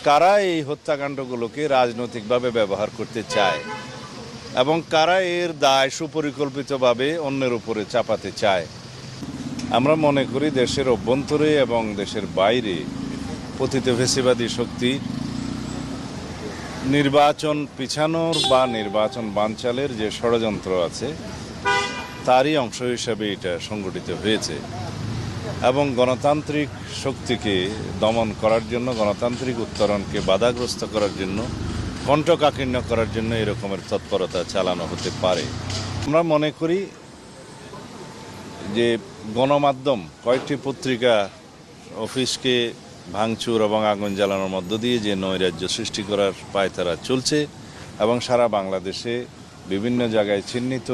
কারা এই হত্যাকাণ্ডগুলোকে রাজনৈতিকভাবে ব্যবহার করতে চায় এবং কারা এর দায় সুপরিকল্পিতভাবে অন্যের উপরে চাপাতে চায়। আমরা মনে করি দেশের অভ্যন্তরে এবং দেশের বাইরে পতিত ফ্যাসিবাদী শক্তি নির্বাচন পিছানোর বা নির্বাচন বানচালের যে ষড়যন্ত্র আছে তারই অংশ হিসাবে এটা সংগঠিত হয়েছে এবং গণতান্ত্রিক শক্তিকে দমন করার জন্য, গণতান্ত্রিক উত্তরণকে বাধাগ্রস্ত করার জন্য, কণ্ঠকাকীর্ণ করার জন্য এরকমের তৎপরতা চালানো হতে পারে। আমরা মনে করি যে গণমাধ্যম কয়েকটি পত্রিকা অফিসকে ভাঙচুর এবং আগুন জ্বালানোর মধ্য দিয়ে যে নৈরাজ্য সৃষ্টি করার পায়তারা চলছে এবং সারা বাংলাদেশে বিভিন্ন জায়গায় চিহ্নিত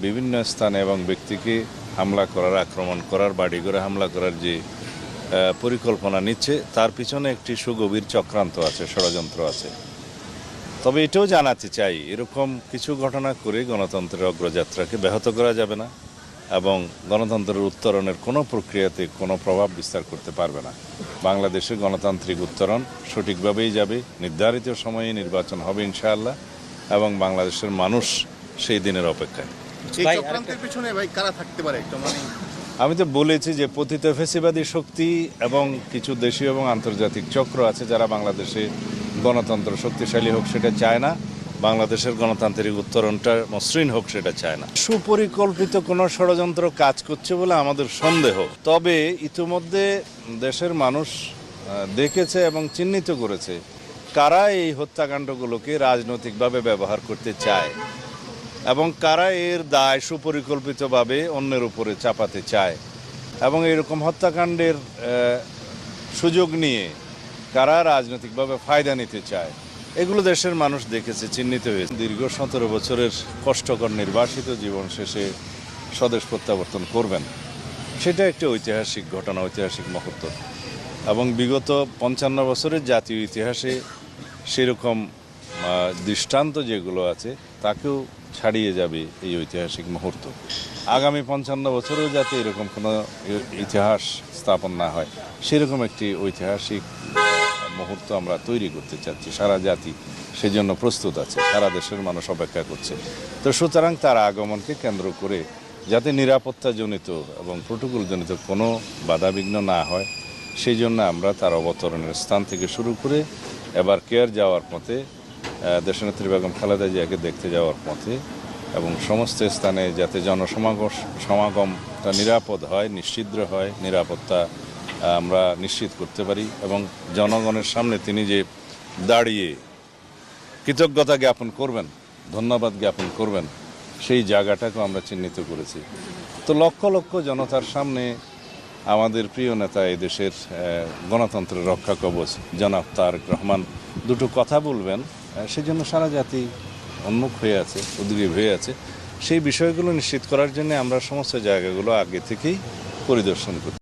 বিভিন্ন স্থানে এবং ব্যক্তিকে হামলা করার, আক্রমণ করার, বাড়িঘরে হামলা করার যে পরিকল্পনা নিচ্ছে তার পিছনে একটি সুগভীর চক্রান্ত আছে, ষড়যন্ত্র আছে। তবে এটাও জানাতে চাই, এরকম কিছু ঘটনা করে গণতন্ত্রের অগ্রযাত্রাকে ব্যাহত করা যাবে না এবং গণতন্ত্রের উত্তরণের কোনো প্রক্রিয়াতে কোনো প্রভাব বিস্তার করতে পারবে না। বাংলাদেশের গণতান্ত্রিক উত্তরণ সঠিকভাবেই যাবে, নির্ধারিত সময়ে নির্বাচন হবে ইনশাআল্লাহ এবং বাংলাদেশের মানুষ সেই দিনের অপেক্ষায়। আমি তো বলেছি যে পতিত ফ্যাসিবাদী শক্তি এবং কিছু দেশীয় এবং আন্তর্জাতিক চক্র আছে যারা বাংলাদেশে গণতন্ত্র শক্তিশালী হোক সেটা চায় না, বাংলাদেশের গণতান্ত্রিক উত্তরণটা মসৃণ হোক সেটা চায় না। সুপরিকল্পিত কোনো ষড়যন্ত্র কাজ করছে বলে আমাদের সন্দেহ। তবে ইতিমধ্যে দেশের মানুষ দেখেছে এবং চিহ্নিত করেছে কারা এই হত্যাকাণ্ডগুলোকে রাজনৈতিকভাবে ব্যবহার করতে চায় এবং কারা এর দায় সুপরিকল্পিতভাবে অন্যের উপরে চাপাতে চায় এবং এরকম হত্যাকাণ্ডের সুযোগ নিয়ে কারা রাজনৈতিকভাবে ফায়দা নিতে চায়, এগুলো দেশের মানুষ দেখেছে, চিহ্নিত হয়েছে। দীর্ঘ 17 বছরের কষ্টকর নির্বাসিত জীবন শেষে স্বদেশ প্রত্যাবর্তন করবেন, সেটা একটি ঐতিহাসিক ঘটনা, ঐতিহাসিক মুহূর্ত এবং বিগত 55 বছরের জাতীয় ইতিহাসে সেরকম দৃষ্টান্ত যেগুলো আছে তাকেও ছাড়িয়ে যাবে এই ঐতিহাসিক মুহূর্ত। আগামী 55 বছরেও যাতে এরকম কোনো ইতিহাস স্থাপন না হয় সেরকম একটি ঐতিহাসিক মুহূর্ত আমরা তৈরি করতে চাচ্ছি। সারা জাতি সেজন্য প্রস্তুত আছে, সারা দেশের মানুষ অপেক্ষা করছে। তো সুতরাং তার আগমনকে কেন্দ্র করে যাতে নিরাপত্তাজনিত এবং প্রোটোকলজনিত কোনো বাধাবিঘ্ন না হয় সেই জন্য আমরা তার অবতরণের স্থান থেকে শুরু করে এবার কেয়ার যাওয়ার পথে, দেশনেত্রী বেগম খালেদা জিয়াকে দেখতে যাওয়ার পথে এবং সমস্ত স্থানে যাতে সমাগমটা নিরাপদ হয়, নিশ্চিদ্র হয়, নিরাপত্তা আমরা নিশ্চিত করতে পারি এবং জনগণের সামনে তিনি যে দাঁড়িয়ে কৃতজ্ঞতা জ্ঞাপন করবেন, ধন্যবাদ জ্ঞাপন করবেন, সেই জায়গাটাকেও আমরা চিহ্নিত করেছি। তো লক্ষ লক্ষ জনতার সামনে আমাদের প্রিয় নেতা এই দেশের গণতন্ত্রের রক্ষা কবচ জনাব তারেক রহমান দুটো কথা বলবেন, সেজন্য সারা জাতি উন্মুখ হয়ে আছে, উদ্গ্রীব হয়ে আছে। সেই বিষয়গুলো নিশ্চিত করার জন্য আমরা সমস্ত জায়গাগুলো আগে থেকেই পরিদর্শন করি।